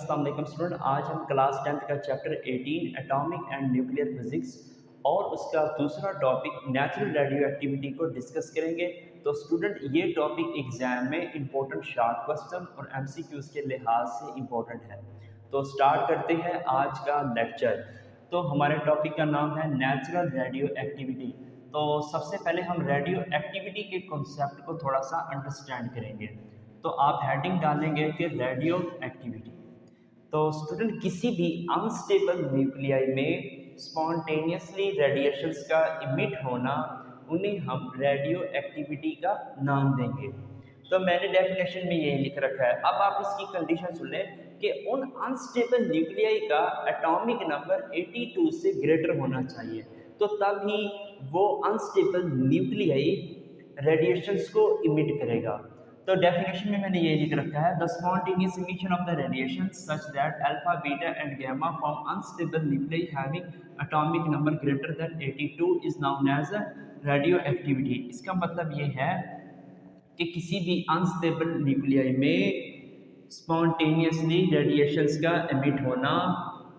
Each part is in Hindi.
अस्सलाम वालेकुम स्टूडेंट। आज हम क्लास 10th का chapter 18 atomic and nuclear physics और उसका दूसरा टॉपिक नेचुरल रेडियो एक्टिविटी को डिस्कस करेंगे। तो स्टूडेंट ये टॉपिक एग्जाम में इंपॉर्टेंट शॉर्ट क्वेश्चन और एमसीक्यूज के लिहाज से इंपॉर्टेंट है। तो स्टार्ट करते हैं आज का लेक्चर। तो हमारे टॉपिक का नाम है नेचुरल रेडियो एक्टिविटी। तो सबसे पहले हम रेडियो एक्टिविटी के कॉन्सेप्ट को थोड़ा सा अंडरस्टैंड करेंगे। तो आप हेडिंग डालेंगे कि रेडियो एक्टिविटी। तो स्टूडेंट किसी भी अनस्टेबल न्यूक्लियाई में स्पॉन्टेनियसली रेडिएशंस का इमिट होना, उन्हें हम रेडियो एक्टिविटी का नाम देंगे। तो मैंने डेफिनेशन में यही लिख रखा है। अब आप इसकी कंडीशन सुन लें कि उन अनस्टेबल न्यूक्लियाई का एटॉमिक नंबर 82 से ग्रेटर होना चाहिए, तो तभी वो अनस्टेबल न्यूक्लियाई रेडिएशंस को इमिट करेगा। तो डेफिनेशन में मैंने ये लिख रखा है, the spontaneous emission of the radiation such that alpha beta and gamma from unstable nuclei having atomic number greater than 82 is known as radioactivity. इसका मतलब ये है कि किसी भी अनस्टेबल न्यूक्लियाई में स्पॉन्टेनियसली रेडिएशंस का एमिट होना,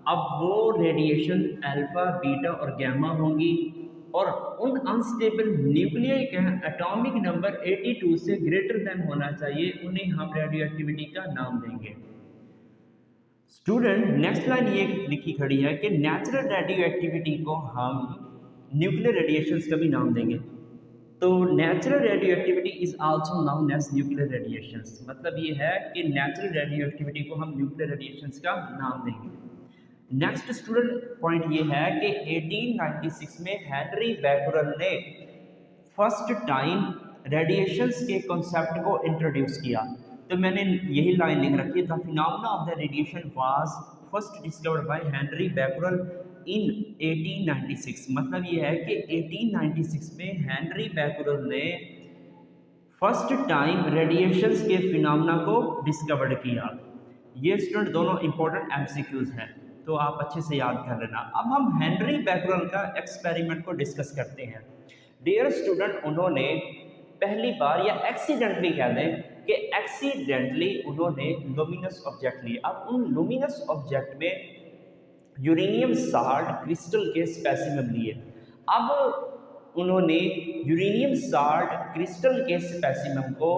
अब वो रेडिएशन अल्फा बीटा और गामा होंगी और उन अनस्टेबल न्यूक्लियाई का एटॉमिक नंबर 82 से ग्रेटर देन होना चाहिए, उन्हें हम रेडियो एक्टिविटी का नाम देंगे। स्टूडेंट नेक्स्ट लाइन ये लिखी खड़ी है कि नेचुरल रेडियो एक्टिविटी को हम न्यूक्लियर रेडिएशंस का भी नाम देंगे। तो natural radioactivity is also known as nuclear radiations. मतलब ये है कि नेचुरल रेडियो एक्टिविटी को हम न्यूक्लियर रेडिएशंस का नाम देंगे। नेक्स्ट स्टूडेंट पॉइंट ये है कि 1896 में हेनरी बैकरल ने फर्स्ट टाइम रेडिएशंस के कॉन्सेप्ट को इंट्रोड्यूस किया। तो मैंने यही लाइन लिख रखी है, the phenomena of the radiation was first discovered by Henri Becquerel in 1896। मतलब ये है कि 1896 में हेनरी बैकरल ने फर्स्ट टाइम रेडिएशंस के फिनोमेना को डिस्कवर किया। ये स्टूडेंट दोनों इंपॉर्टेंट एमसीक्यूज हैं, तो आप अच्छे से याद कर लेना। अब हम हेनरी बैकरल का एक्सपेरिमेंट को डिस्कस करते हैं। डियर स्टूडेंट, उन्होंने पहली बार या एक्सीडेंटली कह दें कि एक्सीडेंटली उन्होंने लुमिनस ऑब्जेक्ट लिए। अब उन लुमिनस ऑब्जेक्ट में यूरेनियम साल्ट क्रिस्टल के स्पेसिमेन लिए। अब उन्होंने यूरेनियम साल्ट क्रिस्टल के स्पेसिमेन को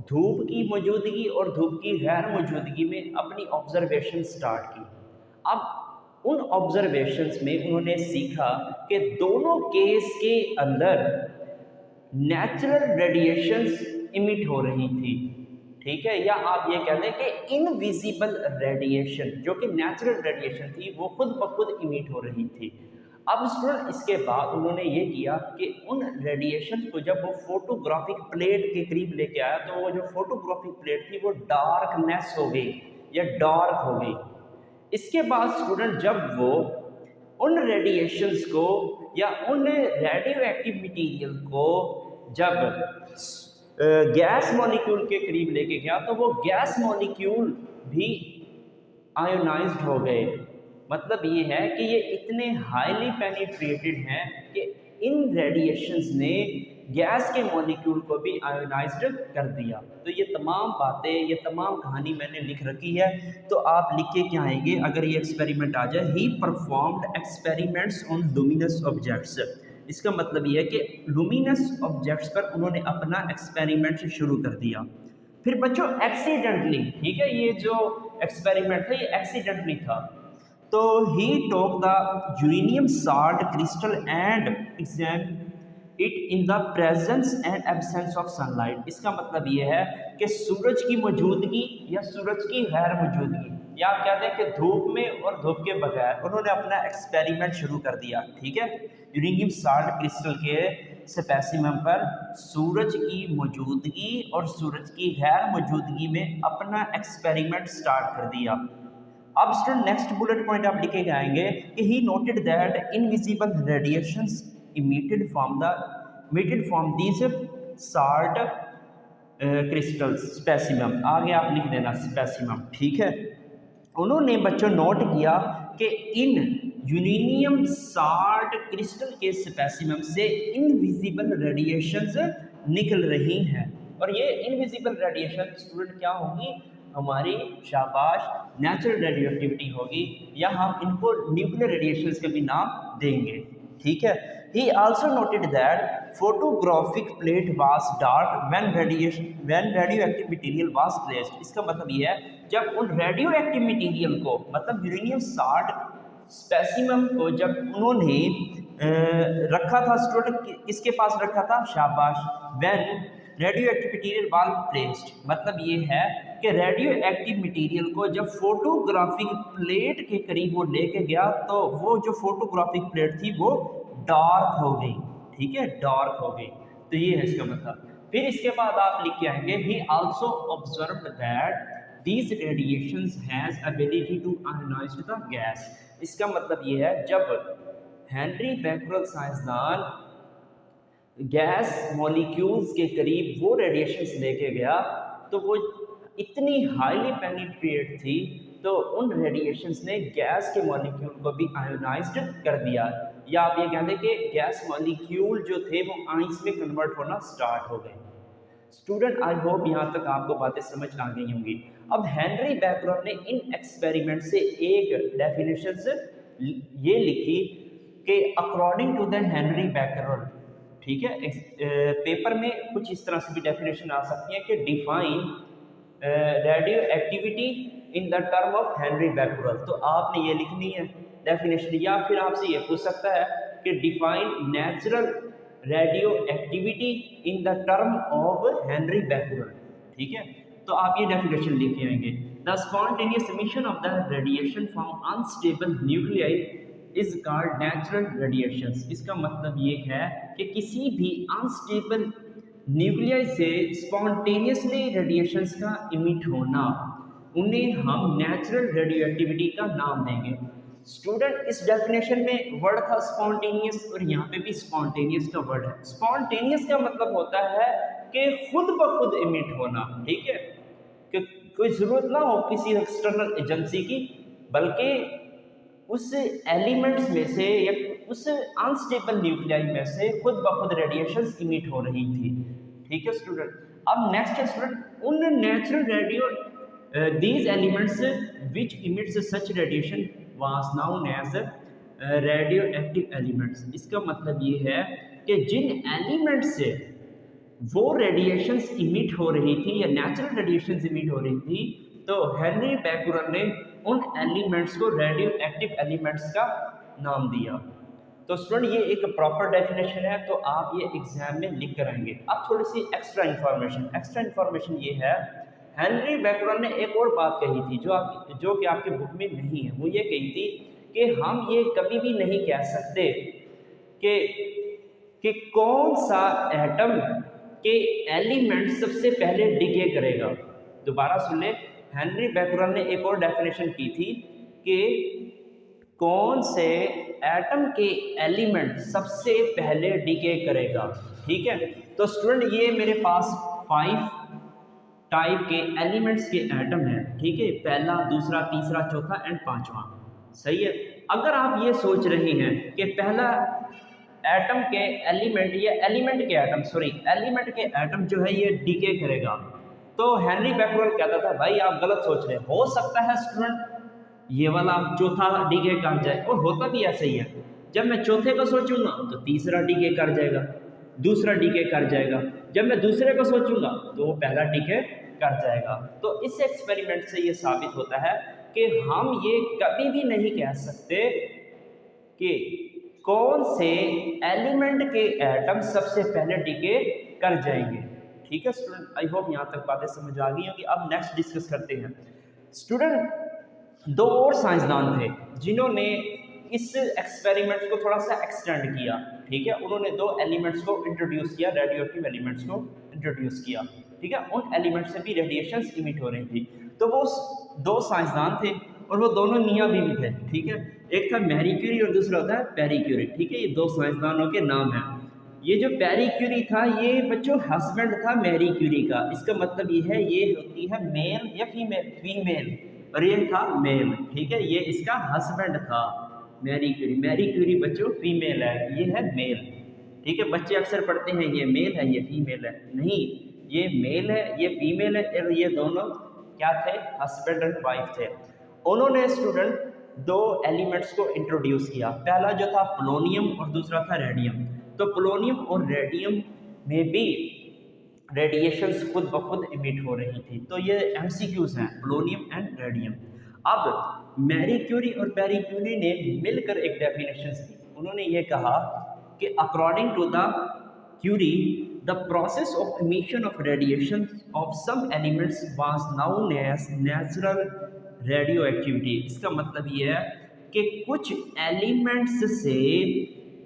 धूप की मौजूदगी और धूप की गैर मौजूदगी में अपनी ऑब्जर्वेशन स्टार्ट की। अब उन ऑब्जर्वेशंस में उन्होंने सीखा कि दोनों केस के अंदर नेचुरल रेडिएशंस इमिट हो रही थी, ठीक है, या आप ये कह दें कि इनविजिबल रेडिएशन, जो कि नेचुरल रेडिएशन थी, वो खुद ब खुद इमिट हो रही थी। अब स्टूडेंट इसके बाद उन्होंने ये किया कि उन रेडिएशन को जब वो फोटोग्राफिक प्लेट के करीब लेके आया, तो वो जो फोटोग्राफिक प्लेट थी वो डार्कनेस हो गई या डार्क हो गई। इसके बाद स्टूडेंट जब वो उन रेडिएशंस को या उन रेडियो एक्टिव मटीरियल को जब गैस मॉलिक्यूल के करीब लेके गया, तो वो गैस मॉलिक्यूल भी आयोनाइज्ड हो गए। मतलब ये है कि ये इतने हाईली पेनिट्रेटेड हैं कि इन रेडिएशंस ने गैस के मॉलिक्यूल को भी आयोनाइज्ड कर दिया। तो ये तमाम बातें, ये तमाम कहानी मैंने लिख रखी है, तो आप लिख के क्या आएंगे अगर ये एक्सपेरिमेंट आ जाए, ही performed experiments on luminous objects. इसका मतलब ये है कि लुमिनस ऑब्जेक्ट्स पर उन्होंने अपना एक्सपेरिमेंट शुरू कर दिया। फिर बच्चों एक्सीडेंटली, ठीक है, ये जो एक्सपेरिमेंट था ये एक्सीडेंटली था। तो he took the uranium salt crystal and examine it in the presence and absence of sunlight. इसका मतलब ये है कि सूरज की मौजूदगी या सूरज की गैर मौजूदगी, या आप कहते हैं कि धूप में और धूप के बगैर, उन्होंने अपना एक्सपेरिमेंट शुरू कर दिया। ठीक है, यूरेनियम साल्ट क्रिस्टल के स्पेसिमेन पर सूरज की मौजूदगी और सूरज की गैर मौजूदगी में अपना एक्सपेरिमेंट स्टार्ट कर दिया। अब स्टूडेंट नेक्स्ट बुलेट पॉइंट आप लिखे जाएंगे कि he noted that invisible radiations emitted from these salt crystals specimen। आगे आप लिख देना specimen, ठीक है। उन्होंने बच्चों नोट किया कि इन यूरेनियम साल्ट क्रिस्टल के स्पेसिमेन से इनविजिबल रेडिएशंस निकल रही हैं, और ये इनविजिबल रेडिएशन स्टूडेंट क्या होगी, हमारी शाबाश नेचुरल रेडियो एक्टिविटी होगी, या हम इनको न्यूक्लियर रेडिएशंस का भी नाम देंगे। ठीक है। He also noted that photographic plate was dark when radioactive material was placed। इसका मतलब ये है जब उन रेडियो एक्टिव मटीरियल को, मतलब यूरेनियम 60 स्पेसिमम को जब उन्होंने रखा था, स्टूडेंट किसके पास रखा था, शाबाश, when radio active material was placed, मतलब ये है कि रेडियो एक्टिव मटीरियल को जब फोटोग्राफिक प्लेट के करीब वो लेके गया तो वो जो फोटोग्राफिक प्लेट थी वो डार्क हो गई। ठीक है, डार्क हो गई। तो ये है इसका मतलब। फिर इसके बाद आप लिख के आएंगे he also observed that these radiations has ability to ionise the gas. इसका मतलब ये है जब हेनरी बैकरल साइंसदान गैस मॉलिक्यूल्स के करीब वो रेडिएशंस लेके गया तो वो इतनी हाईली पेनिट्रेट थी तो उन रेडिएशंस ने गैस के मॉलिक्यूल को भी आयोनाइज्ड कर दिया, या आप ये कहते हैं कि गैस मॉलिक्यूल जो थे वो आइंस में कन्वर्ट होना स्टार्ट हो गए। स्टूडेंट आई होप यहाँ तक आपको बातें समझ आ गई होंगी। अब हेनरी बैकरल ने इन एक्सपेरिमेंट से एक डेफिनेशन ये लिखी कि according to the Henry Becquerel, ठीक है, पेपर में कुछ इस तरह से भी डेफिनेशन आ सकती है कि define radio activity in the term of Henry Becquerel. तो आपने ये लिखनी है डेफिनेशन, या फिर आपसे ये पूछ सकता है कि define natural radio activity in the term of Henry Becquerel. ठीक है, तो आप ये डेफिनेशन लिख के आएंगे। The spontaneous emission of the radiation from unstable nuclei is called natural radiations. इसका मतलब ये है कि किसी भी अनस्टेबल न्यूक्लियाई से स्पॉन्टेनियसली रेडिएशंस का इमिट होना, उन्हें हम नेचुरल रेडियो एक्टिविटी का नाम देंगे। स्टूडेंट इस डेफिनेशन में वर्ड था स्पॉन्टेनियस, और यहाँ पे भी स्पॉन्टेनियस का वर्ड है। स्पॉन्टेनियस का मतलब होता है कि खुद ब खुद इमिट होना। ठीक है, कि कोई ज़रूरत ना हो किसी एक्सटर्नल एजेंसी की, बल्कि उस एलिमेंट्स में से या उस अनस्टेबल न्यूक्लियाई में से खुद ब खुद रेडिएशंस इमिट हो रही थी। ठीक है स्टूडेंट। अब नेक्स्ट है स्टूडेंट, उन natural radio these elements which emits such radiation was known as radioactive elements. इसका मतलब ये है कि जिन एलिमेंट्स से वो रेडिएशंस इमिट हो रही थी या नेचुरल रेडिएशंस इमिट हो रही थी, तो हेनरी बैकरल ने उन एलिमेंट्स को रेडियो एक्टिव एलिमेंट्स का नाम दिया। तो स्टूडेंट ये एक प्रॉपर डेफिनेशन है, तो आप ये एग्जाम में लिख कर आएंगे। अब थोड़ी सी एक्स्ट्रा इन्फॉर्मेशन ये है, हेनरी बैकरल ने एक और बात कही थी जो कि आपके बुक में नहीं है। वो ये कही थी कि हम ये कभी भी नहीं कह सकते कि कौन सा एटम के एलिमेंट सबसे पहले डिके करेगा। दोबारा सुन ले, हेनरी बैकरल ने एक और डेफिनेशन की थी कि कौन से एटम के एलिमेंट सबसे पहले डिके करेगा। ठीक है, तो स्टूडेंट ये मेरे पास 5 टाइप के एलिमेंट्स के एटम हैं। ठीक है, पहला, दूसरा, तीसरा, चौथा एंड पांचवा। सही है। अगर आप ये सोच रहे हैं कि पहला एटम के एलिमेंट या एलिमेंट के एटम जो है ये डीके करेगा, तो हेनरी बैकरल कहता था भाई आप गलत सोच रहे हैं। हो सकता है स्टूडेंट ये वाला चौथा डीके कर जाए, और होता भी ऐसा ही है। जब मैं चौथे को सोचूंगा तो तीसरा डीके कर जाएगा, दूसरा डीके कर जाएगा, जब मैं दूसरे को सोचूंगा तो वो पहला डीके कर जाएगा। तो इस एक्सपेरिमेंट से ये साबित होता है कि हम ये कभी भी नहीं कह सकते कि कौन से एलिमेंट के एटम सबसे पहले डीके कर जाएंगे। ठीक है स्टूडेंट, आई होप यहाँ तक बातें समझ आ गई होंगी। अब नेक्स्ट डिस्कस करते हैं। स्टूडेंट 2 और साइंसदान थे जिन्होंने इस एक्सपेरिमेंट को थोड़ा सा एक्सटेंड किया। ठीक है, उन्होंने 2 एलिमेंट्स को इंट्रोड्यूस किया, रेडियो एक्टिव एलिमेंट्स को इंट्रोड्यूस किया। ठीक है, उन एलिमेंट्स से भी रेडिएशंस इमिट हो रही थी। तो वो 2 साइंसदान थे और वो दोनों मियाँ बीवी थे। ठीक है, एक था मैरी क्यूरी और दूसरा होता है पेरी क्यूरी। ठीक है, ये 2 साइंसदानों के नाम हैं। ये जो पेरी क्यूरी था ये बच्चों हस्बैंड था मैरी क्यूरी का। इसका मतलब ये है ये होती है मेल या फीमेल, और ये था मेल। ठीक है, ये इसका हस्बैंड था मैरी क्यूरी बच्चों फीमेल है, ये है मेल। ठीक है, बच्चे अक्सर पढ़ते हैं ये मेल है ये फीमेल है, नहीं, ये मेल है ये फीमेल है, और ये दोनों क्या थे, हस्बैंड एंड वाइफ थे। उन्होंने स्टूडेंट दो एलिमेंट्स को इंट्रोड्यूस किया। पहला जो था पोलोनियम और दूसरा था रेडियम। तो पोलोनियम और रेडियम में भी रेडिएशंस खुद ब खुद इमिट हो रही थी। तो ये एमसीक्यूज हैं, पोलोनियम एंड रेडियम। अब मैरी क्यूरी और पेरी क्यूरी ने मिलकर एक डेफिनेशन दी। उन्होंने ये कहा कि according to the Curie the process of emission of radiation of some elements was known as natural radioactivity. इसका मतलब ये है कि कुछ एलिमेंट्स से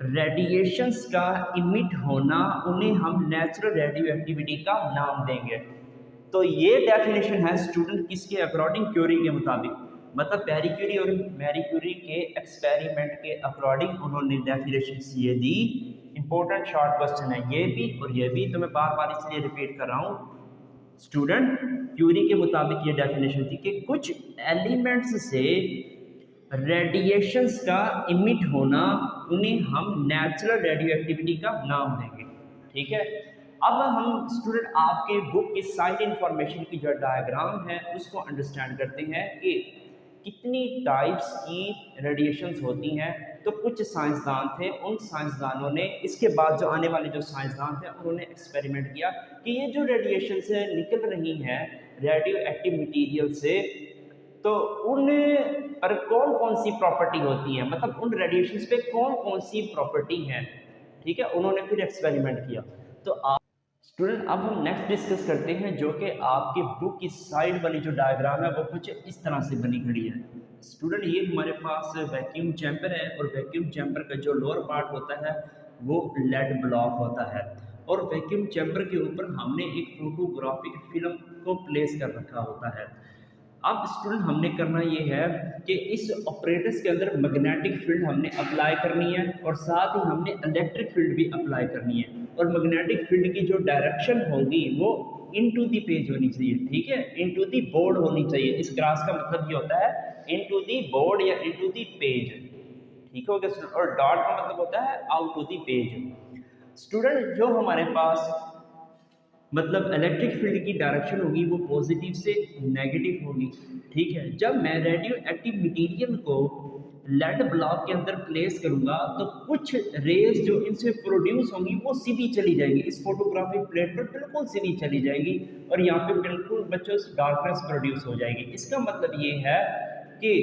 रेडिएशंस का इमिट होना, उन्हें हम नेचुरल रेडियो एक्टिविटी का नाम देंगे। तो ये डेफिनेशन है स्टूडेंट किसके अकॉर्डिंग, क्यूरी के मुताबिक। मतलब पेरी क्यूरी और मैरी क्यूरी के एक्सपेरिमेंट के अकॉर्डिंग उन्होंने डेफिनेशन ये दी। इंपॉर्टेंट शॉर्ट क्वेश्चन है ये भी और ये भी, तो मैं बार बार इसलिए रिपीट कर रहा हूँ। स्टूडेंट क्यूरी के मुताबिक ये डेफिनेशन थी कि कुछ एलिमेंट्स से रेडिएशंस का इमिट होना, उन्हें हम नेचुरल रेडियो एक्टिविटी का नाम देंगे। ठीक है, अब हम स्टूडेंट आपके बुक की साइड इंफॉर्मेशन की जो डायग्राम है उसको अंडरस्टैंड करते हैं कि कितनी टाइप्स की रेडिएशंस होती हैं। तो कुछ साइंसदान थे, उन साइंसदानों ने, इसके बाद जो आने वाले जो साइंसदान थे उन्होंने एक्सपेरिमेंट किया कि ये जो रेडिएशंस निकल रही हैं रेडियो एक्टिव मटीरियल से, तो उन पर कौन कौन सी प्रॉपर्टी होती है, मतलब उन रेडिएशंस पे कौन कौन सी प्रॉपर्टी है। ठीक है, उन्होंने फिर एक्सपेरिमेंट किया। तो आप स्टूडेंट अब हम नेक्स्ट डिस्कस करते हैं, जो कि आपकी बुक की साइड वाली जो डायग्राम है वो कुछ इस तरह से बनी खड़ी है। स्टूडेंट ये हमारे पास वैक्यूम चैम्बर है और वैक्यूम चैम्बर का जो लोअर पार्ट होता है वो लेड ब्लॉक होता है, और वैक्यूम चैम्बर के ऊपर हमने एक फोटोग्राफिक फिल्म को प्लेस कर रखा होता है। अब स्टूडेंट हमने करना ये है कि इस ऑपरेटर्स के अंदर मैग्नेटिक फील्ड हमने अप्लाई करनी है और साथ ही हमने इलेक्ट्रिक फील्ड भी अप्लाई करनी है, और मैग्नेटिक फील्ड की जो डायरेक्शन होगी वो इनटू दी पेज होनी चाहिए। ठीक है, इनटू दी बोर्ड होनी चाहिए। इस क्लास का मतलब ये होता है इनटू दी बोर्ड या इनटू दी पेज। ठीक हो गया, और डॉट का मतलब होता है out to the page. Student जो हमारे पास मतलब इलेक्ट्रिक फील्ड की डायरेक्शन होगी वो पॉजिटिव से नेगेटिव होगी। ठीक है, जब मैं रेडियो एक्टिव मटीरियल को लेड ब्लॉक के अंदर प्लेस करूंगा तो कुछ रेज जो इनसे प्रोड्यूस होंगी वो सीधी चली जाएंगी, इस फोटोग्राफिक प्लेट पर बिल्कुल सीधी चली जाएगी, और यहाँ पे बिल्कुल बच्चों डार्कनेस प्रोड्यूस हो जाएगी। इसका मतलब ये है कि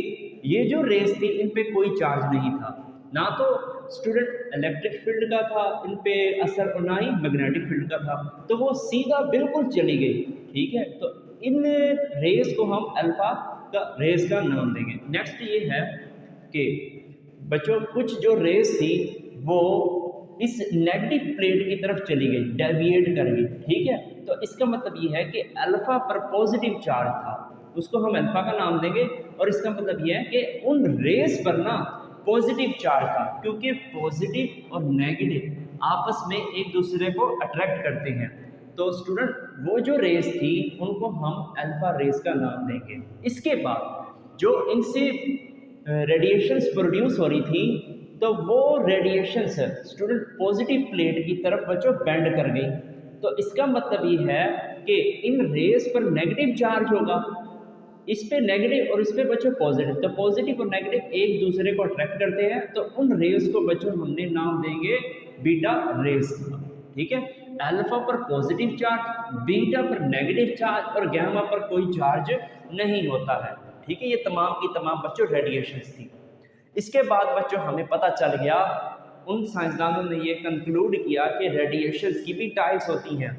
ये जो रेज थी इन पे कोई चार्ज नहीं था, ना तो स्टूडेंट इलेक्ट्रिक फील्ड का था इन पे असर और ना ही मैग्नेटिक फील्ड का था, तो वो सीधा बिल्कुल चली गई। ठीक है, तो इन रेस को हम अल्फा का रेस का नाम देंगे। नेक्स्ट ये है कि बच्चों कुछ जो रेस थी वो इस नेगेटिव प्लेट की तरफ चली गई, डेविएट कर गई। ठीक है, तो इसका मतलब ये है कि अल्फा पर पॉजिटिव चार्ज था, उसको हम अल्फा का नाम देंगे, और इसका मतलब ये है कि उन रेस पर ना पॉजिटिव चार्ज था, क्योंकि पॉजिटिव और नेगेटिव आपस में एक दूसरे को अट्रैक्ट करते हैं। तो स्टूडेंट वो जो रेस थी उनको हम अल्फा रेस का नाम देंगे। इसके बाद जो इनसे रेडिएशंस प्रोड्यूस हो रही थी, तो वो रेडिएशंस स्टूडेंट पॉजिटिव प्लेट की तरफ बच्चों बेंड कर गई। तो इसका मतलब ये है कि इन रेस पर नेगेटिव चार्ज होगा, इस पे नेगेटिव और इस पे बच्चों पॉजिटिव, तो पॉजिटिव और नेगेटिव एक दूसरे को अट्रैक्ट करते हैं, तो उन रेस को बच्चों हमने नाम देंगे बीटा रेस का। ठीक है, अल्फा पर पॉजिटिव चार्ज, बीटा पर नेगेटिव चार्ज और गामा पर कोई चार्ज नहीं होता है। ठीक है, ये तमाम की तमाम बच्चों रेडिएशंस थी। इसके बाद बच्चों हमें पता चल गया, उन साइंसदानों ने ये कंक्लूड किया कि रेडिएशंस की भी टाइप्स होती हैं।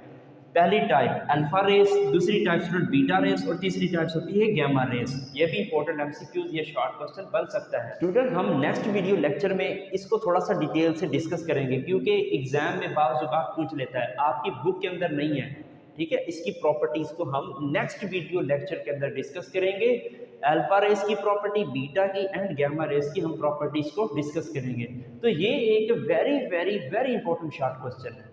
पहली टाइप अल्फा रेस, दूसरी टाइप स्टूडेंट बीटा रेस, और तीसरी टाइप होती है गामा रेस। ये भी इंपॉर्टेंट एमसीक्यूज, ये शॉर्ट क्वेश्चन बन सकता है। स्टूडेंट हम नेक्स्ट वीडियो लेक्चर में इसको थोड़ा सा डिटेल से डिस्कस करेंगे, क्योंकि एग्जाम में बाज़ औक़ात पूछ लेता है, आपकी बुक के अंदर नहीं है। ठीक है, इसकी प्रॉपर्टीज़ को हम नेक्स्ट वीडियो लेक्चर के अंदर डिस्कस करेंगे। अल्फा रेस की प्रॉपर्टी, बीटा की एंड गामा रेस की हम प्रॉपर्टीज़ को डिस्कस करेंगे। तो ये एक very very very important short question है।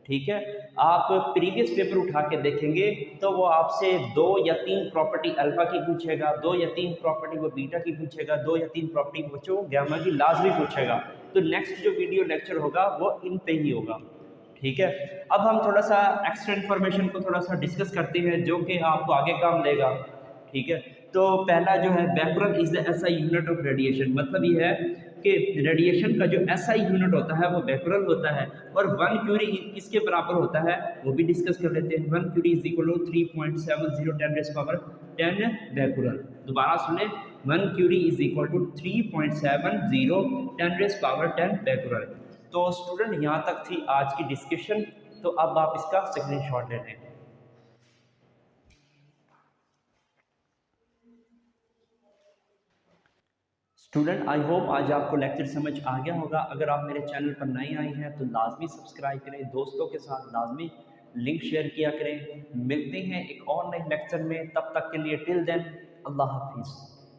ठीक है, आप प्रीवियस पेपर उठा के देखेंगे तो वो आपसे 2 या 3 प्रॉपर्टी अल्फा की पूछेगा, 2 या 3 प्रॉपर्टी वो बीटा की पूछेगा, 2 या 3 प्रॉपर्टी बच्चों गामा की लाजमी पूछेगा। तो नेक्स्ट जो वीडियो लेक्चर होगा वो इन पे ही होगा। ठीक है, अब हम थोड़ा सा एक्स्ट्रा इन्फॉर्मेशन को थोड़ा सा डिस्कस करते हैं जो कि आपको आगे काम देगा। ठीक है, तो पहला जो है becquerel is the SI unit of radiation, मतलब ये है कि रेडिएशन का जो एसआई यूनिट होता है वो बैकुलर होता है। और 1 क्यूरी किसके बराबर होता है वो भी डिस्कस कर लेते हैं। 1 क्यूरी इज इक्वल टू 3.70 10⁻10 बैकुलर। दोबारा सुने, 1 क्यूरी इज इक्वल टू 3.70 10⁻10 बैकुलर। तो स्टूडेंट यहाँ तक थी आज की डिस्कशन। तो अब आप इसका स्क्रीनशॉट ले लें। स्टूडेंट आई होप आज आपको लेक्चर समझ आ गया होगा। अगर आप मेरे चैनल पर नए आए हैं तो लाजमी सब्सक्राइब करें, दोस्तों के साथ लाजमी लिंक शेयर किया करें। मिलते हैं एक और नए लेक्चर में, तब तक के लिए टिल देन अल्लाह हाफिज़।